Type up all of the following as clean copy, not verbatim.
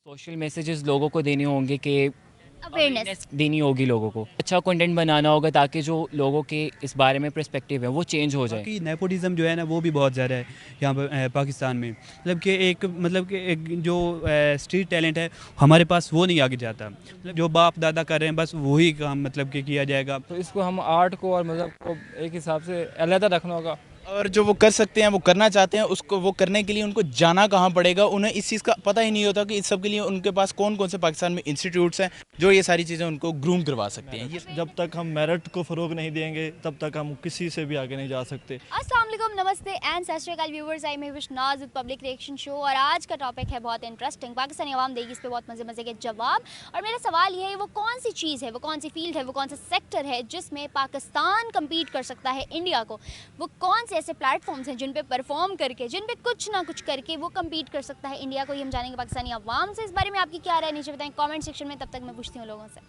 Social messages लोगों को देने होंगे कि अवेयरनेस। अवेयरनेस देनी होगी लोगों को, अच्छा कंटेंट बनाना होगा ताकि जो लोगों के इस बारे में पर्सपेक्टिव है वो चेंज हो जाए। बाकी नेपोटिज़म जो है ना वो भी बहुत ज़्यादा है यहाँ पर पाकिस्तान में। मतलब कि एक जो स्ट्रीट टैलेंट है हमारे पास वो नहीं आगे जाता। मतलब जो बाप दादा कर रहे हैं बस वही काम मतलब कि किया जाएगा। तो इसको हम आर्ट को और मज़हब को एक हिसाब से अलग रखना होगा। और जो वो कर सकते हैं वो करना चाहते हैं, उसको वो करने के लिए उनको जाना कहाँ पड़ेगा, उन्हें इस चीज़ का पता ही नहीं होता कि इस सब के लिए उनके पास कौन कौन से पाकिस्तान में इंस्टीट्यूट्स हैं जो ये सारी चीज़ें उनको ग्रूम करवा सकते हैं। ये जब तक हम मेरिट को फ़रोग नहीं देंगे तब तक हम किसी से भी आगे नहीं जा सकते। अस्सलाम वालेकुम, नमस्ते एंड सत श्री अकाल व्यूअर्स, आई मैं विशनाज विद पब्लिक रिएक्शन शो। और आज का टॉपिक है बहुत इंटरेस्टिंग। पाकिस्तानी आवाम देगी इस पे बहुत मज़े मज़े के जवाब। और मेरा सवाल ये है, वो कौन सी चीज़ है, वो कौन सी फील्ड है, वो कौन सा सेक्टर है जिसमें पाकिस्तान कम्पीट कर सकता है इंडिया को। वो कौन से ऐसे प्लेटफॉर्म्स हैं जिन पे परफॉर्म करके, जिन पे कुछ ना कुछ करके वो कम्पीट कर सकता है इंडिया को। ये हम जानेंगे पाकिस्तानी आवाम से। इस बारे में आपकी क्या राय, नीचे बताएं कमेंट सेक्शन में। तब तक मैं पूछती हूँ लोगों से।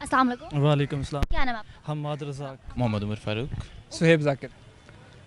अस्सलाम वालेकुम। वालेकुम अस्सलाम। क्या नाम है आपका? हम्माद रज़ाक। मोहम्मद उमर फारूक। सुहेब जाकिर।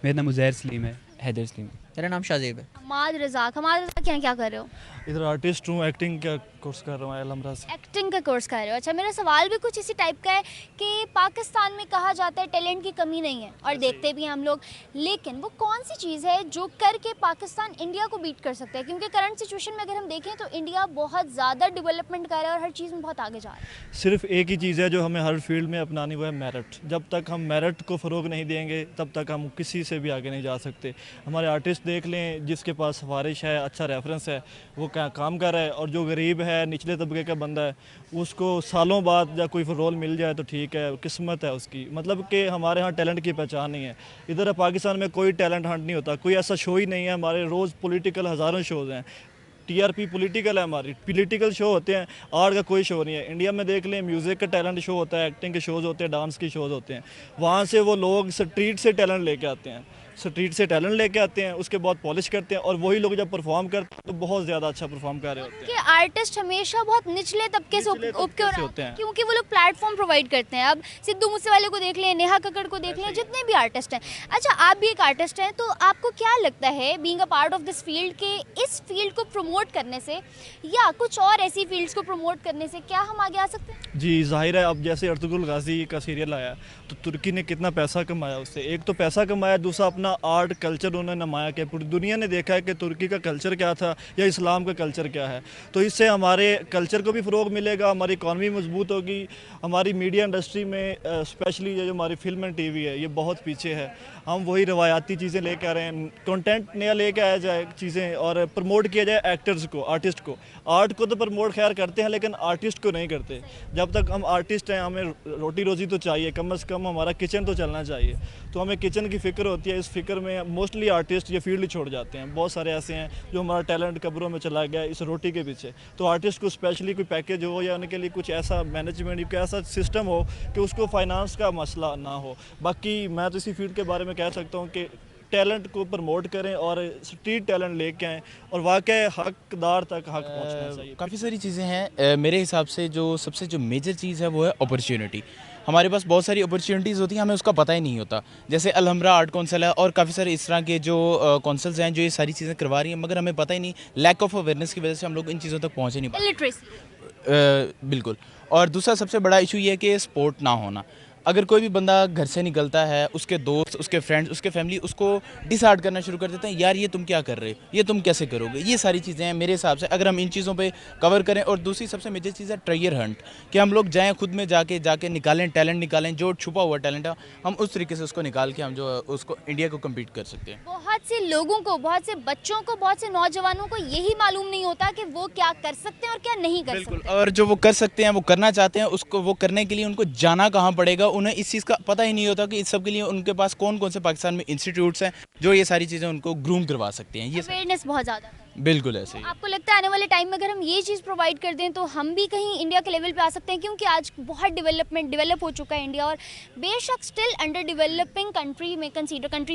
मेरा नाम उज़ैर सलीम है। हैदर सलीम। मेरा नाम शाहजेब है। हमाद रज़ाक। हमाद रज़ाक क्या कर रहे हो? इधर आर्टिस्ट हूँ, एक्टिंग का कोर्स कर रहा हूँ अलहमरा से। एक्टिंग का कोर्स कर रहे हो। अच्छा, मेरा सवाल भी कुछ इसी टाइप का है कि पाकिस्तान में कहा जाता है टैलेंट की कमी नहीं है और देखते भी हैं हम लोग, लेकिन वो कौन सी चीज़ है जो करके पाकिस्तान इंडिया को बीट कर सकता है? क्योंकि करंट सिचुएशन में अगर हम देखें तो इंडिया बहुत ज़्यादा डेवलपमेंट कर रहा है और हर चीज़ में बहुत आगे जा रहा है। सिर्फ एक ही चीज़ है जो हमें हर फील्ड में अपनानी, वो है मेरिट। जब तक हम मेरिट को फ़रोग नहीं देंगे तब तक हम किसी से भी आगे नहीं जा सकते। हमारे आर्टिस्ट देख लें, जिसके पास सिफारिश है, अच्छा रेफरेंस है, वो क्या काम कर रहा है। और जो गरीब है, निचले तबके का बंदा है, उसको सालों बाद या कोई रोल मिल जाए तो ठीक है, किस्मत है उसकी। मतलब कि हमारे यहाँ टैलेंट की पहचान नहीं है। इधर पाकिस्तान में कोई टैलेंट हंट नहीं होता, कोई ऐसा शो ही नहीं है। हमारे रोज़ पॉलिटिकल हज़ारों शोज़ हैं, टीआरपी पॉलिटिकल है, हमारी पॉलिटिकल शो होते हैं, आर्ट का कोई शो नहीं है। इंडिया में देख लें, म्यूज़िक का टैलेंट शो होता है, एक्टिंग के शोज़ होते हैं, डांस के शोज़ होते हैं। वहाँ से वो लोग स्ट्रीट से टैलेंट लेके आते हैं, उसके बाद पॉलिश करते हैं, और वही लोग जब परफॉर्म करते हैं तो बहुत ज़्यादा अच्छा परफॉर्म कर रहे होते हैं। कि आर्टिस्ट हमेशा बहुत निचले तबके से उप के होते हैं, क्योंकि वो लोग प्लेटफॉर्म प्रोवाइड करते हैं। अब सिद्धू मूसेवाले को देख लें, नेहा कक्कड़ को देख लें, जितने भी आर्टिस्ट हैं। अच्छा, आप भी एक आर्टिस्ट हैं, तो आपको क्या लगता है being a part of this field के इस फील्ड को प्रमोट करने से या कुछ और ऐसी फील्ड्स को प्रमोट करने से क्या हम आगे आ सकते हैं? जी ज़ाहिर है। अब जैसे अर्तुगरुल गाजी का सीरियल आया तो तुर्की ने कितना पैसा कमाया उससे। एक तो पैसा कमाया, दूसरा अपना आर्ट कल्चर उन्होंने नमाया कि पूरी दुनिया ने देखा है कि तुर्की का कल्चर क्या था या इस्लाम का कल्चर क्या है। तो इससे हमारे कल्चर को भी फ़रोग मिलेगा, हमारी इकॉनमी मजबूत होगी। हमारी मीडिया इंडस्ट्री में स्पेशली ये जो हमारी फिल्म एंड टीवी है, ये बहुत पीछे है। हम वही रवायाती चीज़ें लेके आ रहे हैं, कंटेंट नया लेके आया जाए चीज़ें, और प्रमोट किया जाए एक्टर्स को, आर्टिस्ट को। आर्ट को तो प्रमोट खैर करते हैं लेकिन आर्टिस्ट को नहीं करते। जब तक हम आर्टिस्ट हैं, हमें रोटी रोज़ी तो चाहिए, कम से कम हमारा किचन तो चलना चाहिए। तो हमें किचन की फ़िक्र होती है। इस फिक्र में मोस्टली आर्टिस्ट ये फील्ड छोड़ जाते हैं। बहुत सारे ऐसे हैं जो हमारा टैलेंट कब्रों में चला गया इस रोटी के पीछे। तो आर्टिस्ट को स्पेशली कोई पैकेज हो या उनके लिए कुछ ऐसा मैनेजमेंट, कोई ऐसा सिस्टम हो कि उसको फाइनेंस का मसला ना हो। बाकी मैं तो इसी फील्ड के बारे में कह सकता हूँ कि टैलेंट को प्रमोट करें और स्ट्रीट टैलेंट लेके आएँ और वाकई हकदार तक हक पहुँचना चाहिए। काफ़ी सारी चीज़ें हैं। मेरे हिसाब से जो मेजर चीज़ है वो है अपॉर्चुनिटी। हमारे पास बहुत सारी अपॉर्चुनिटीज़ होती हैं, हमें उसका पता ही नहीं होता। जैसे अलहमरा आर्ट काउंसिल है और काफ़ी सारे इस तरह के जो काउंसिल्स हैं जो ये सारी चीज़ें करवा रही हैं, मगर हमें पता ही नहीं। लैक ऑफ अवेयरनेस की वजह से हम लोग इन चीज़ों तक पहुँच ही नहीं पाते। लिटरेसी। बिल्कुल। और दूसरा सबसे बड़ा इशू ये है कि सपोर्ट ना होना। अगर कोई भी बंदा घर से निकलता है, उसके दोस्त, उसके फ्रेंड्स, उसके फैमिली उसको डिसहार्ट करना शुरू कर देते हैं, यार ये तुम क्या कर रहे हो, ये तुम कैसे करोगे। ये सारी चीज़ें हैं मेरे हिसाब से, अगर हम इन चीज़ों पे कवर करें। और दूसरी सबसे मेजर चीज़ है ट्रेजर हंट, कि हम लोग जाएँ खुद में जाके निकालें, टैलेंट निकालें, जो छुपा हुआ टैलेंट है हम उस तरीके से उसको निकाल के हम जो उसको इंडिया को कम्पीट कर सकते हैं। बहुत से लोगों को, बहुत से बच्चों को, बहुत से नौजवानों को यही मालूम नहीं होता कि वो क्या कर सकते हैं और क्या नहीं कर सकते। और जो वो कर सकते हैं, वो करना चाहते हैं, उसको वो करने के लिए उनको जाना कहाँ पड़ेगा, उन्हें इस चीज़ का पता ही नहीं होता कि इस सब के लिए उनके पास कौन कौन से पाकिस्तान में इंस्टीट्यूट्स हैं जो ये सारी चीज़ें उनको ग्रूम करवा सकते हैं। ये अवेयरनेस बहुत ज़्यादा है। बिल्कुल ऐसे ही। आपको लगता है आने वाले टाइम में अगर हम ये चीज़ प्रोवाइड कर दें तो हम भी कहीं इंडिया के लेवल पे आ सकते हैं? क्योंकि आज बहुत डेवलप हो चुका है इंडिया, और बेशक स्टिल अंडर डेवलपिंग कंट्रीज़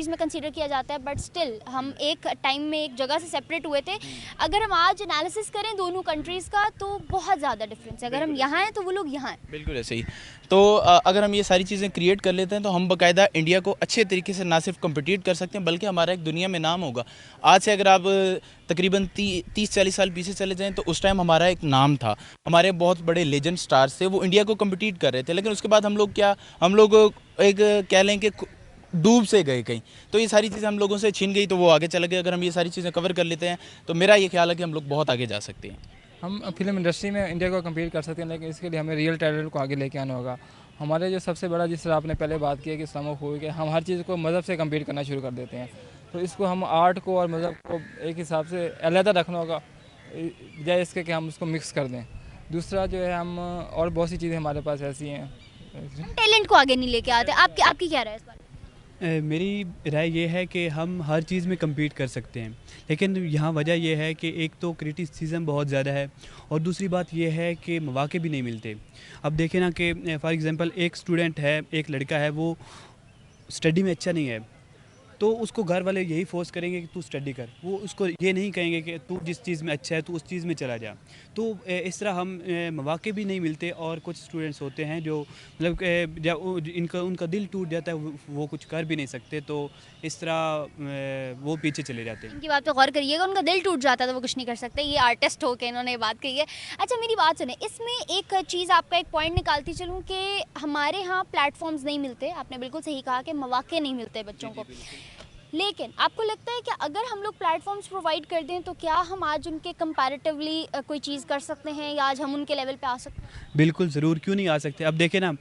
में कंसीडर किया जाता है, बट स्टिल हम एक टाइम में एक जगह से सेपरेट हुए थे। अगर हम आज एनालिसिस करें दोनों कंट्रीज़ का तो बहुत ज़्यादा डिफरेंस है। अगर हम यहाँ हैं तो वो लोग यहाँ हैं। बिल्कुल ऐसे ही। तो अगर हम ये सारी चीज़ें क्रिएट कर लेते हैं तो हम बाकायदा इंडिया को अच्छे तरीके से ना सिर्फ कम्पिटिट कर सकते हैं बल्कि हमारा एक दुनिया में नाम होगा। आज से अगर आप तकरीबन तकरीबन 30-40 साल पीछे चले जाएं तो उस टाइम हमारा एक नाम था, हमारे बहुत बड़े लेजेंड स्टार्स थे, वो इंडिया को कम्पिटिट कर रहे थे। लेकिन उसके बाद हम लोग एक कह लें कि डूब से गए कहीं, तो ये सारी चीज़ें हम लोगों से छीन गई, तो वो आगे चले गए। अगर हम ये सारी चीज़ें कवर कर लेते हैं तो मेरा ये ख्याल है कि हम लोग बहुत आगे जा सकते हैं। हम फिल्म इंडस्ट्री में इंडिया को कम्पीट कर सकते हैं, लेकिन इसके लिए हमें रियल टैलेंट को आगे लेके आना होगा। हमारे जो सबसे बड़ा, जिस तरह आपने पहले बात की है कि इस्लामोफोबिया, हम हर चीज़ को मज़हब से कम्पीट करना शुरू कर देते हैं। तो इसको हम आर्ट को और मज़हब को एक हिसाब से अलहदा रखना होगा, बजाय इसके कि हम उसको मिक्स कर दें। दूसरा जो है, हम और बहुत सी चीज़ें हमारे पास ऐसी हैं। टैलेंट को आगे नहीं लेके आते, आपकी क्या राय है इस बारे में? मेरी राय ये है कि हम हर चीज़ में compete कर सकते हैं, लेकिन यहाँ वजह यह है कि एक तो क्रिटिसिज्म बहुत ज़्यादा है और दूसरी बात यह है कि मौके भी नहीं मिलते। अब देखें ना कि फॉर एग्ज़ाम्पल एक स्टूडेंट है, एक लड़का है, वो स्टडी में अच्छा नहीं है, तो उसको घर वाले यही फोर्स करेंगे कि तू स्टडी कर, वो उसको ये नहीं कहेंगे कि तू जिस चीज़ में अच्छा है तू उस चीज़ में चला जा। तो इस तरह हम मौके भी नहीं मिलते और कुछ स्टूडेंट्स होते हैं जो मतलब जब उनका दिल टूट जाता है, वो कुछ कर भी नहीं सकते, तो इस तरह वो पीछे चले जाते हैं। इनकी बात पे गौर करिएगा, उनका दिल टूट जाता है तो वो कुछ नहीं कर सकते। ये आर्टिस्ट हो के इन्होंने ये बात कही है। अच्छा मेरी बात सुने, इसमें एक चीज़ आपका एक पॉइंट निकालती चलूँ कि हमारे यहाँ प्लेटफॉर्म्स नहीं मिलते। आपने बिल्कुल सही कहा कि मौके नहीं मिलते बच्चों को, लेकिन आपको लगता है कि अगर हम लोग प्लेटफॉर्म्स प्रोवाइड कर दें तो क्या हम आज उनके कंपैरेटिवली कोई चीज़ कर सकते हैं, या आज हम उनके लेवल पे आ सकते हैं? बिल्कुल ज़रूर, क्यों नहीं आ सकते। अब देखें ना,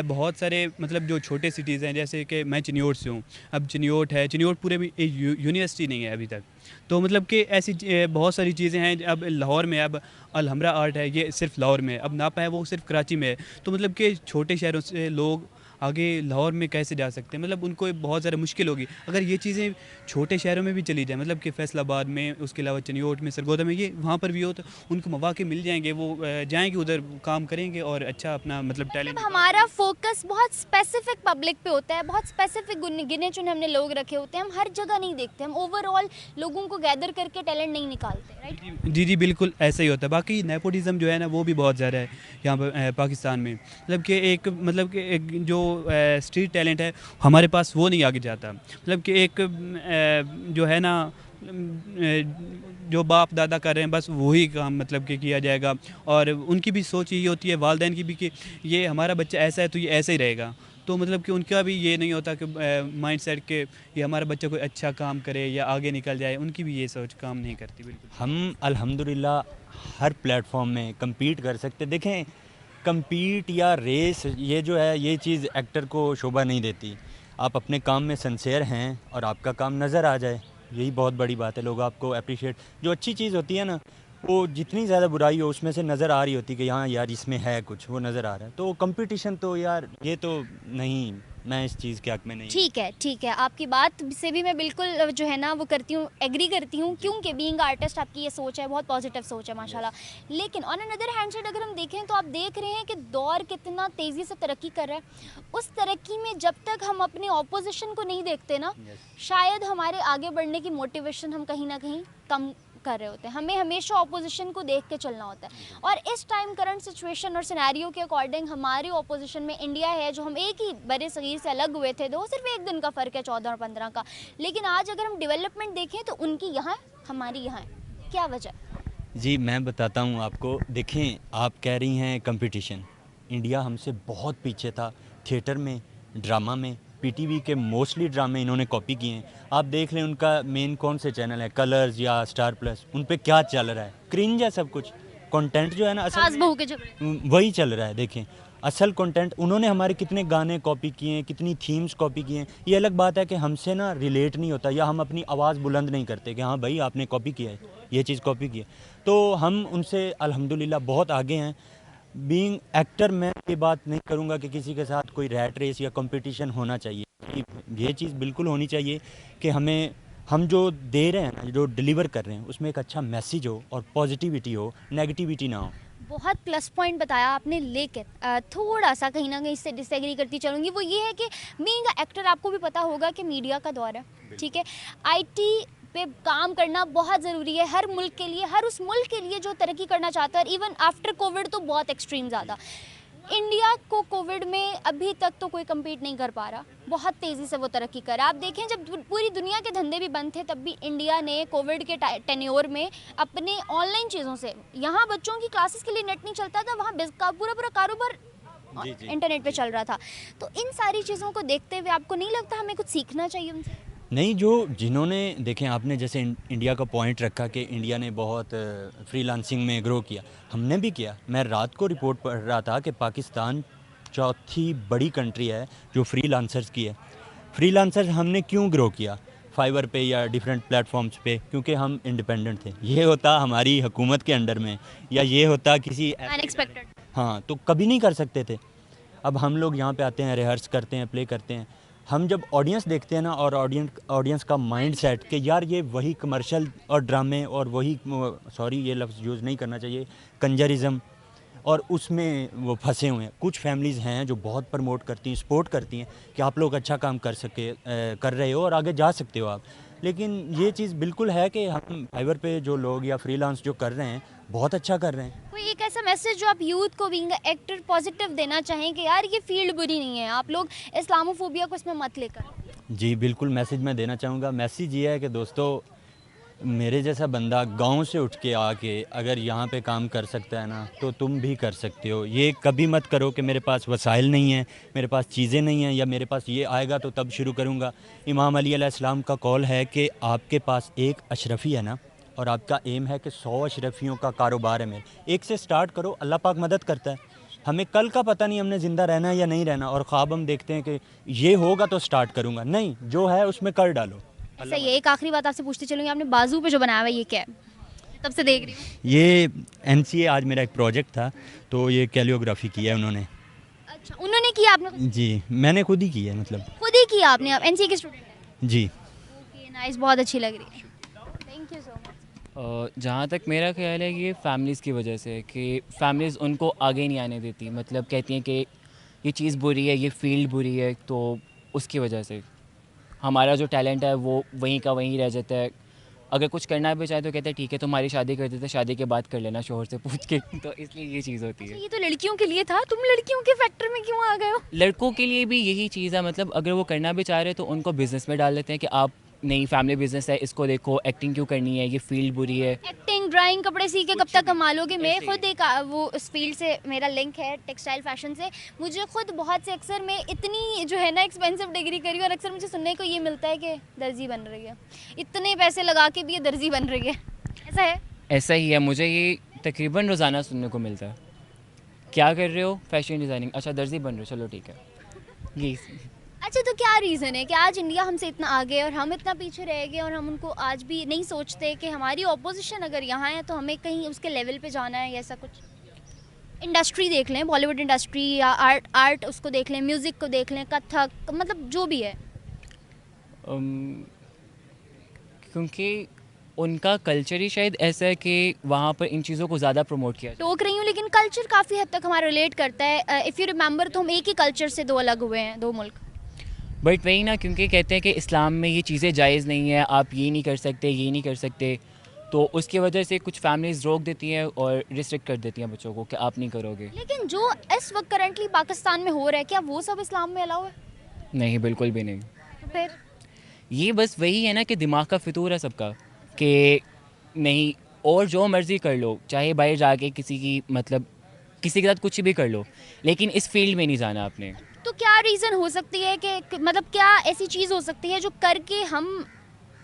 बहुत सारे मतलब जो छोटे सिटीज़ हैं, जैसे कि मैं चिन्योट से हूँ। अब चिन्योट है, चिन्योट पूरे में यूनिवर्सिटी नहीं है अभी तक, तो मतलब कि ऐसी बहुत सारी चीज़ें हैं। अब लाहौर में अब अलहमरा आर्ट है, ये सिर्फ लाहौर में है। अब नापा है, वो सिर्फ कराची में है। तो मतलब कि छोटे शहरों से लोग आगे लाहौर में कैसे जा सकते हैं, मतलब उनको बहुत ज़्यादा मुश्किल होगी। अगर ये चीज़ें छोटे शहरों में भी चली जाए, मतलब कि फैसलाबाद में, उसके अलावा चिन्योट में, सरगोदा में, ये वहाँ पर भी हो, तो उनको मौके मिल जाएंगे, वो जाएंगे उधर, काम करेंगे और अच्छा अपना मतलब टैलेंट। हमारा फोकस बहुत स्पेसिफिक पब्लिक पे होता है, बहुत स्पेसिफिक गिने चुने हमने लोग रखे होते हैं। हम हर जगह नहीं देखते, हम ओवरऑल लोगों को गैदर करके टैलेंट नहीं निकालते, राइट? जी बिल्कुल ऐसा ही होता है। बाकी नेपोटिज़म जो है ना, वो भी बहुत ज़्यादा है यहाँ पर पाकिस्तान में। मतलब कि एक जो स्ट्रीट टैलेंट है, हमारे पास वो नहीं आगे जाता। मतलब कि एक जो है ना, जो बाप दादा कर रहे हैं, बस वही काम मतलब कि किया जाएगा। और उनकी भी सोच यही होती है, वालिदैन की भी, कि ये हमारा बच्चा ऐसा है तो ये ऐसे ही रहेगा। तो मतलब कि उनका भी ये नहीं होता कि माइंड सेट के ये हमारा बच्चा कोई अच्छा काम करे या आगे निकल जाए, उनकी भी ये सोच काम नहीं करती। बिल्कुल हम अल्हम्दुलिल्लाह हर प्लेटफॉर्म में कम्पीट कर सकते। देखें, कम्पीट या रेस, ये जो है, ये चीज़ एक्टर को शोभा नहीं देती। आप अपने काम में सिंसियर हैं और आपका काम नज़र आ जाए, यही बहुत बड़ी बात है। लोग आपको अप्रिशिएट, जो अच्छी चीज़ होती है ना, वो जितनी ज़्यादा बुराई हो उसमें से नज़र आ रही होती है कि हाँ यार इसमें है कुछ, वो नज़र आ रहा है। तो कंपटीशन तो यार ये तो नहीं, मैं इस चीज़ के हक में नहीं। ठीक है, आपकी बात से भी मैं बिल्कुल जो है ना वो करती हूँ, एग्री करती हूँ, क्योंकि बीइंग आर्टिस्ट आपकी ये सोच है, बहुत पॉजिटिव सोच है माशाल्लाह। लेकिन ऑन अनदर हैंड साइड अगर हम देखें तो आप देख रहे हैं कि दौर कितना तेज़ी से तरक्की कर रहा है। उस तरक्की में जब तक हम अपने ऑपोजिशन को नहीं देखते ना, शायद हमारे आगे बढ़ने की मोटिवेशन हम कहीं ना कहीं कम कर रहे होते हैं। हमें हमेशा ऑपोजिशन को देख के चलना होता है, और इस टाइम करंट सिचुएशन और सिनेरियो के अकॉर्डिंग हमारी ऑपोजिशन में इंडिया है, जो हम एक ही बड़े सगीर से अलग हुए थे, तो सिर्फ एक दिन का फ़र्क है, 14 और 15 का। लेकिन आज अगर हम डेवलपमेंट देखें तो उनकी यहाँ है, हमारी यहाँ है। क्या वजह? जी मैं बताता हूँ आपको। देखें, आप कह रही हैं कंपटीशन, इंडिया हमसे बहुत पीछे था थिएटर में, ड्रामा में। पीटीवी के मोस्टली ड्रामे इन्होंने कॉपी किए हैं। आप देख लें उनका मेन कौन से चैनल है, कलर्स या स्टार प्लस, उन पे क्या चल रहा है, क्रिंज है सब कुछ। कंटेंट जो है ना सास असल बहू के झगड़े वही चल रहा है। देखें असल कंटेंट, उन्होंने हमारे कितने गाने कॉपी किए हैं, कितनी थीम्स कॉपी किए हैं। ये अलग बात है कि हमसे ना रिलेट नहीं होता, या हम अपनी आवाज़ बुलंद नहीं करते कि हाँ भाई आपने कॉपी किया है, ये चीज़ कॉपी की है। तो हम उनसे अल्हम्दुलिल्लाह बहुत आगे हैं। बीइंग एक्टर मैं ये बात नहीं करूँगा कि किसी के साथ कोई रैट रेस या कंपटीशन होना चाहिए। ये चीज़ बिल्कुल होनी चाहिए कि हम जो दे रहे हैं ना, जो डिलीवर कर रहे हैं, उसमें एक अच्छा मैसेज हो और पॉजिटिविटी हो, नेगेटिविटी ना हो। बहुत प्लस पॉइंट बताया आपने, लेकिन थोड़ा सा कहीं ना कहीं इससे डिसएग्री करती चलूँगी। वो ये है कि बीइंग एक्टर, आपको भी पता होगा कि मीडिया का दौर है, ठीक है, आईटी पे काम करना बहुत ज़रूरी है हर मुल्क के लिए, हर उस मुल्क के लिए जो तरक्की करना चाहता है। और इवन आफ्टर कोविड तो बहुत एक्सट्रीम ज़्यादा। इंडिया को कोविड में अभी तक तो कोई कम्पीट नहीं कर पा रहा, बहुत तेज़ी से वो तरक्की कर रहा है। आप देखें जब पूरी दुनिया के धंधे भी बंद थे तब भी इंडिया ने कोविड के टेन्योर में अपने ऑनलाइन चीज़ों से, यहाँ बच्चों की क्लासेस के लिए नेट नहीं चलता था, वहाँ पूरा कारोबार इंटरनेट पे चल रहा था। तो इन सारी चीज़ों को देखते हुए आपको नहीं लगता हमें कुछ सीखना चाहिए उनसे? नहीं, जो जिन्होंने देखें, आपने जैसे इंडिया का पॉइंट रखा कि इंडिया ने बहुत फ्रीलांसिंग में ग्रो किया, हमने भी किया। मैं रात को रिपोर्ट पढ़ रहा था कि पाकिस्तान चौथी बड़ी कंट्री है जो फ्रीलांसर्स की है। फ्रीलांसर्स हमने क्यों ग्रो किया फाइवर पे या डिफरेंट प्लेटफॉर्म्स पे? क्योंकि हम इंडिपेंडेंट थे। ये होता हमारी हुकूमत के अंडर में, या ये होता किसी अनएक्सपेक्टेड। हाँ, तो कभी नहीं कर सकते थे। अब हम लोग यहाँ पे आते हैं, रिहर्स करते हैं, प्ले करते हैं। हम जब ऑडियंस देखते हैं ना, और ऑडियंस का माइंड सेट कि यार ये वही कमर्शियल और ड्रामे और वही, सॉरी ये लफ्ज़ यूज़ नहीं करना चाहिए, कंजरिज़म, और उसमें वो फंसे हुए हैं। कुछ फैमिलीज़ हैं जो बहुत प्रमोट करती हैं, सपोर्ट करती हैं कि आप लोग अच्छा काम कर रहे हो और आगे जा सकते हो आप। लेकिन ये चीज़ बिल्कुल है कि हम फाइवर पे जो लोग या फ्रीलांस जो कर रहे हैं बहुत अच्छा कर रहे हैं। कोई एक ऐसा मैसेज जो आप यूथ को बीइंग एक्टर पॉजिटिव देना चाहें कि यार ये फील्ड बुरी नहीं है, आप लोग इस्लामोफोबिया को इसमें मत लेकर? जी बिल्कुल, मैसेज मैं देना चाहूँगा। मैसेज ये है कि दोस्तों, मेरे जैसा बंदा गांव से उठ के आके अगर यहाँ पे काम कर सकता है ना, तो तुम भी कर सकते हो। ये कभी मत करो कि मेरे पास वसाइल नहीं है, मेरे पास चीज़ें नहीं हैं, या मेरे पास ये आएगा तो तब शुरू करूँगा। इमाम अली अलैहिस्सलाम का कौल है कि आपके पास एक अशरफी है ना, और आपका एम है कि 100 अशरफियों का कारोबार है मेरे। एक से स्टार्ट करो, अल्लाह पाक मदद करता है। हमें कल का पता नहीं हमने ज़िंदा रहना है या नहीं रहना, और ख्वाब हम देखते हैं कि ये होगा तो स्टार्ट करूँगा। नहीं, जो है उसमें कर डालो। सही है। एक आखिरी बात आपसे पूछते चलूँगी, आपने बाजू पे जो बनाया हुआ है ये क्या है? तब से देख रही हूँ। ये NCA आज मेरा एक प्रोजेक्ट था, तो ये कैलियोग्राफी किया है उन्होंने। अच्छा, उन्होंने किया, आपने जी, मैंने खुद ही किया है, मतलब खुद ही किया आपने? आप एनसीए के स्टूडेंट हैं? जी। ओके, नाइस, बहुत अच्छी लग रही है। Thank you so much. जहाँ तक मेरा ख्याल है कि ये फैमिलीज़ की वजह से, कि फैमिलीज़ उनको आगे नहीं आने देती, मतलब कहती हैं कि ये चीज़ बुरी है, ये फील्ड बुरी है, तो उसकी वजह से हमारा जो टैलेंट है वो वहीं का वहीं रह जाता है। अगर कुछ करना भी चाहे तो कहते हैं ठीक है तुम्हारी शादी कर देते, शादी के बाद कर लेना शोहर से पूछ के। तो इसलिए ये चीज़ होती है। ये तो लड़कियों के लिए था, तुम लड़कियों के फैक्टर में क्यों आ गए हो? लड़कों के लिए भी यही चीज़ है, मतलब अगर वो करना भी चाह रहे तो उनको बिज़नेस में डाल देते हैं कि आप नहीं, फैमिली बिजनेस है, इसको देखो, एक्टिंग क्यों करनी है, ये फील्ड बुरी है। एक्टिंग, ड्राइंग, कपड़े सीख के कब तक कमा लोगे? मैं खुद एक वो इस फील्ड से मेरा लिंक है, टेक्सटाइल फैशन से। मुझे खुद बहुत से, अक्सर मैं इतनी जो है ना एक्सपेंसिव डिग्री करी, और अक्सर मुझे सुनने को ये मिलता है कि दर्जी बन रही है, इतने पैसे लगा के भी ये दर्जी बन रही है। ऐसा है? ऐसा ही है, मुझे ये तकरीबन रोज़ाना सुनने को मिलता है। क्या कर रहे हो? Fashion designing. अच्छा, दर्जी बन रहे हो, चलो ठीक है। यही। अच्छा, तो क्या रीज़न है कि आज इंडिया हमसे इतना आगे और हम इतना पीछे रह गए, और हम उनको आज भी नहीं सोचते कि हमारी ऑपोजिशन अगर यहाँ है तो हमें कहीं उसके लेवल पे जाना है, या ऐसा कुछ? इंडस्ट्री देख लें, बॉलीवुड इंडस्ट्री या आर्ट उसको देख लें, म्यूज़िक को देख लें, कथक, मतलब जो भी है। क्योंकि उनका कल्चर ही शायद ऐसा है कि वहाँ पर इन चीज़ों को ज़्यादा प्रमोट किया जाता है। टोक रही हूँ, लेकिन कल्चर काफ़ी हद तक हमारा रिलेट करता है। इफ़ यू रिमेंबर, तो हम एक ही कल्चर से दो अलग हुए हैं, दो मुल्क। बट वही ना, क्योंकि कहते हैं कि इस्लाम में ये चीज़ें जायज़ नहीं है, आप ये नहीं कर सकते, ये नहीं कर सकते, तो उसकी वजह से कुछ फैमिलीज़ रोक देती हैं और रिस्ट्रिक्ट कर देती हैं बच्चों को कि आप नहीं करोगे। लेकिन जो इस वक्त करंटली पाकिस्तान में हो रहा है, क्या वो सब इस्लाम में अलाउ है? नहीं, बिल्कुल भी नहीं। तो फिर ये बस वही है ना कि दिमाग का फितूर है सबका, कि नहीं, और जो मर्ज़ी कर लो, चाहे बाहर जाके किसी की, मतलब किसी के साथ कुछ भी कर लो, लेकिन इस फील्ड में नहीं जाना आपने। तो क्या रीज़न हो सकती है कि मतलब क्या ऐसी चीज़ हो सकती है जो करके हम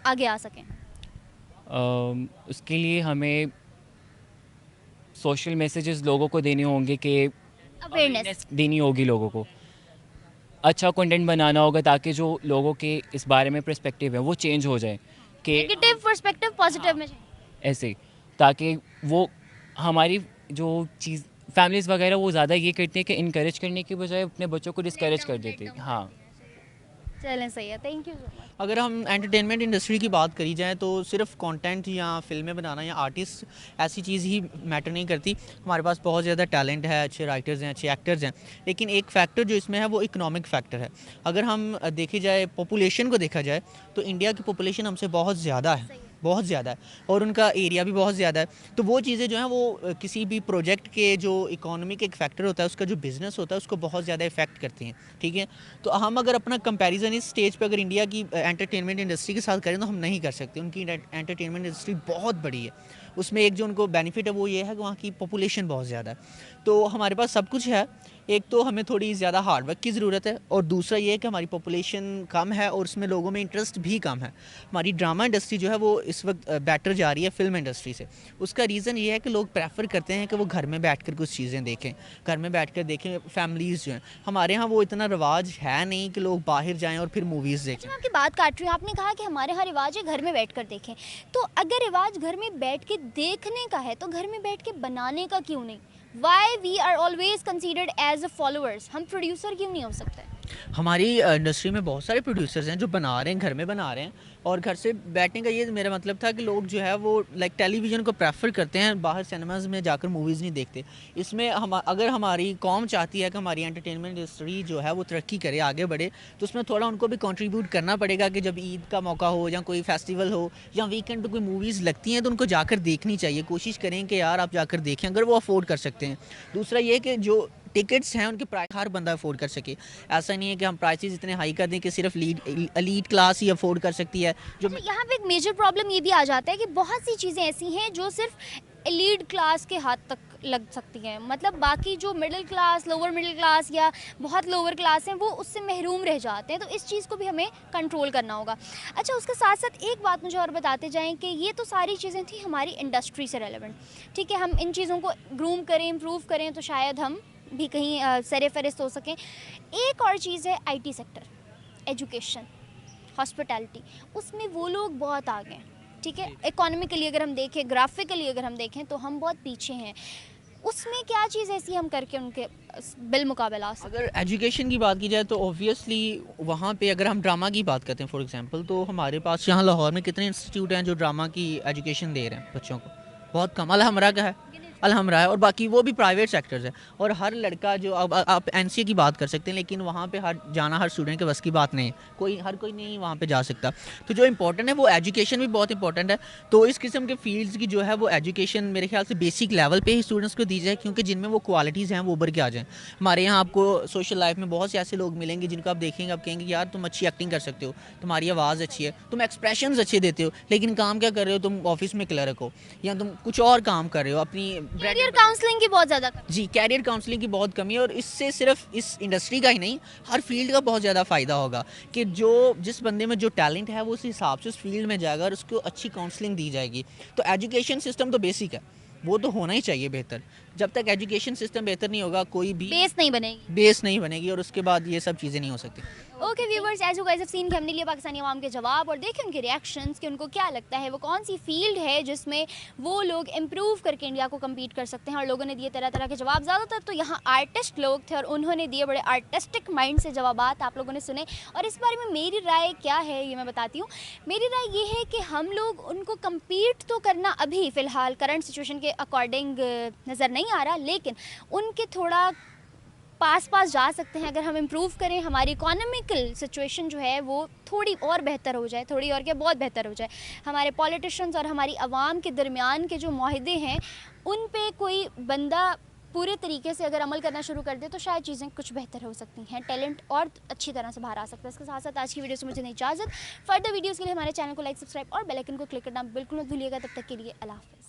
आगे आ सकें? उसके लिए हमें सोशल मैसेजेस लोगों को देने होंगे, कि अवेयरनेस देनी होगी लोगों को, अच्छा कंटेंट बनाना होगा, ताकि जो लोगों के इस बारे में पर्सपेक्टिव है वो चेंज हो जाए, कि नेगेटिव पर्सपेक्टिव पॉजिटिव में। ऐसे, ताकि वो हमारी जो चीज़ फैमिलीज़ वगैरह वो ज़्यादा ये करती हैं कि इनकरेज करने की बजाय अपने बच्चों को डिस्करेज कर देती हैं। हाँ, चलें, सही है, थैंक यू सो मच। अगर हम एंटरटेनमेंट इंडस्ट्री की बात करी जाए तो सिर्फ कंटेंट या फिल्में बनाना या आर्टिस्ट ऐसी चीज़ ही मैटर नहीं करती। हमारे पास बहुत ज़्यादा टैलेंट है, अच्छे राइटर्स हैं, अच्छे एक्टर्स हैं, लेकिन एक फैक्टर जो इसमें है वो इकोनॉमिक फैक्टर है। अगर हम देखी जाए, पॉपुलेशन को देखा जाए, तो इंडिया की पॉपुलेशन हमसे बहुत ज़्यादा है, बहुत ज़्यादा है और उनका एरिया भी बहुत ज़्यादा है। तो वो चीज़ें जो हैं वो किसी भी प्रोजेक्ट के जो इकोनॉमिक एक फैक्टर होता है, उसका जो बिज़नेस होता है, उसको बहुत ज़्यादा इफेक्ट करती हैं। ठीक है, तो हम अगर अपना कंपैरिजन इस स्टेज पे अगर इंडिया की एंटरटेनमेंट इंडस्ट्री के साथ करें तो हम नहीं कर सकते। उनकी एंटरटेनमेंट इंडस्ट्री बहुत बड़ी है, उसमें एक जो उनको बेनिफिट है वो ये है कि वहाँ की पॉपुलेशन बहुत ज़्यादा है। तो हमारे पास सब कुछ है, एक तो हमें थोड़ी ज़्यादा हार्ड वर्क की ज़रूरत है और दूसरा ये है कि हमारी पॉपुलेशन कम है और उसमें लोगों में इंटरेस्ट भी कम है। हमारी ड्रामा इंडस्ट्री जो है वो इस वक्त बेटर जा रही है फिल्म इंडस्ट्री से। उसका रीज़न ये है कि लोग प्रेफर करते हैं कि वो घर में बैठकर कुछ चीज़ें देखें, घर में बैठकर देखें। फैमिलीज़ जो हैं हमारे यहाँ वो इतना रिवाज है नहीं कि लोग बाहर जाएँ और फिर मूवीज़ देखें। मैं आपकी बात काट रही हूँ, आपने कहा कि हमारे यहाँ रिवाज है घर में बैठ कर देखें, तो अगर रिवाज घर में बैठ के देखने का है तो घर में बैठ के बनाने का क्यों नहीं? Why we are always considered as a followers, हम प्रोड्यूसर क्यों नहीं हो सकते? हमारी इंडस्ट्री में बहुत सारे प्रोड्यूसर्स हैं जो बना रहे हैं, घर में बना रहे हैं और घर से बैठने का ये मेरा मतलब था कि लोग जो है वो लाइक टेलीविज़न को प्रेफर करते हैं, बाहर सिनेमाज़ में जाकर मूवीज़ नहीं देखते। इसमें हम अगर हमारी कौम चाहती है कि हमारी एंटरटेनमेंट इंडस्ट्री जो है वो तरक्की करे, आगे बढ़े, तो उसमें थोड़ा उनको भी कंट्रीब्यूट करना पड़ेगा कि जब ईद का मौका हो या कोई फेस्टिवल हो या वीकेंड पर कोई मूवीज़ लगती हैं तो उनको जाकर देखनी चाहिए। कोशिश करें कि यार आप जाकर देखें अगर वो अफोर्ड कर सकते हैं। दूसरा ये कि जो टिकट्स हैं उनके प्राइस हर बंदा अफोर्ड कर सके। ऐसा नहीं है कि हम प्राइसेस इतने हाई कर दें कि सिर्फ एलीट क्लास ही अफोर्ड कर सकती है। जो तो यहाँ पे एक मेजर प्रॉब्लम ये भी आ जाता है कि बहुत सी चीज़ें ऐसी हैं जो सिर्फ एलीट क्लास के हाथ तक लग सकती हैं, मतलब बाकी जो middle class, lower middle class या बहुत लोअर क्लास हैं वो उससे महरूम रह जाते हैं। तो इस चीज़ को भी हमें कंट्रोल करना होगा। अच्छा, उसके साथ साथ एक बात मुझे और बताते जाएं कि ये तो सारी चीज़ें थी हमारी इंडस्ट्री से रेलेवेंट। ठीक है, हम इन चीज़ों को ग्रूम करें, इम्प्रूव करें तो शायद हम भी कहीं सरे फहरिस्त हो सकें। एक और चीज़ है आईटी सेक्टर, एजुकेशन, हॉस्पिटैलिटी, उसमें वो लोग बहुत आगे हैं। ठीक है, इकोनॉमिकली अगर हम देखें, ग्राफिकली अगर हम देखें तो हम बहुत पीछे हैं। उसमें क्या चीज़ ऐसी हम करके उनके बिल मुकाबला आ सकते? अगर एजुकेशन की बात की जाए तो ऑब्वियसली वहाँ पे अगर हम ड्रामा की बात करते हैं फॉर एग्जांपल, तो हमारे पास यहाँ लाहौर में कितने इंस्टीट्यूट हैं जो ड्रामा की एजुकेशन दे रहे हैं बच्चों को? बहुत कम। अलहमरा का है, अलहमरा है, और बाकी वो भी प्राइवेट सेक्टर्स है। और हर लड़का जो अब आप एनसीए की बात कर सकते हैं, लेकिन वहाँ पे हर स्टूडेंट के बस की बात नहीं है, हर कोई नहीं वहाँ पे जा सकता। तो जो इंपॉर्टेंट है वो एजुकेशन भी बहुत इंपॉर्टेंट है। तो इस किस्म के फील्ड्स की जो है वो एजुकेशन मेरे ख्याल से बेसिक लेवल पे ही स्टूडेंट्स को दी जाए, क्योंकि जिनमें वो क्वालिटीज़ हैं वो उभर के आ जाएँ। हमारे यहाँ आपको सोशल लाइफ में बहुत से ऐसे लोग मिलेंगे जिनको आप देखेंगे, आप कहेंगे यार तुम अच्छी एक्टिंग कर सकते हो, तुम्हारी आवाज़ अच्छी है, तुम एक्सप्रेशंस अच्छे देते हो, लेकिन काम क्या कर रहे हो? तुम ऑफिस में क्लर्क हो या तुम कुछ और काम कर रहे हो। अपनी करियर काउंसलिंग की बहुत ज़्यादा जी, कैरियर काउंसलिंग की बहुत कमी है, और इससे सिर्फ इस इंडस्ट्री का ही नहीं, हर फील्ड का बहुत ज़्यादा फ़ायदा होगा कि जिस बंदे में जो टैलेंट है वो उस हिसाब से उस फील्ड में जाएगा और उसको अच्छी काउंसलिंग दी जाएगी। तो एजुकेशन सिस्टम तो बेसिक है, वो तो होना ही चाहिए बेहतर। जब तक एजुकेशन सिस्टम बेहतर नहीं होगा, कोई भी बेस नहीं बनेगी और उसके बाद ये सब चीज़ें नहीं हो सकती। Okay viewers, as you guys have seen कि हमने लिए पाकिस्तानी आवाम के जवाब और देखे उनके रिएक्शंस कि उनको क्या लगता है वो कौन सी फील्ड है जिसमें वो लोग इम्प्रूव करके इंडिया को कम्पीट कर सकते हैं। और लोगों ने दिए तरह तरह के जवाब, ज़्यादातर तो यहाँ आर्टिस्ट लोग थे और उन्होंने दिए बड़े आर्टिस्टिक माइंड से जवाबात आप लोगों ने सुने। और इस बारे में मेरी राय क्या है ये मैं बताती हूँ। मेरी राय ये है कि हम लोग उनको कम्पीट तो करना अभी फ़िलहाल करंट सिचुएशन के अकॉर्डिंग नज़र नहीं आ रहा, लेकिन उनके थोड़ा पास जा सकते हैं अगर हम इम्प्रूव करें, हमारी इकोनॉमिकल सिचुएशन जो है वो थोड़ी और बेहतर हो जाए, थोड़ी और क्या बहुत बेहतर हो जाए। हमारे पॉलिटिशियंस और हमारी आवाम के दरमियान के जो माहदे हैं उन पे कोई बंदा पूरे तरीके से अगर अमल करना शुरू कर दे तो शायद चीज़ें कुछ बेहतर हो सकती हैं, टैलेंट और अच्छी तरह से बाहर आ सकता है। इसके साथ साथ आज की वीडियो से मुझे इजाज़त। फर्दर वीडियोज़ के लिए हमारे चैनल को लाइक, सब्सक्राइब और बेल आइकन को क्लिक करना बिल्कुल मत भूलिएगा। तब तक के लिए अल्लाह हाफ़िज़।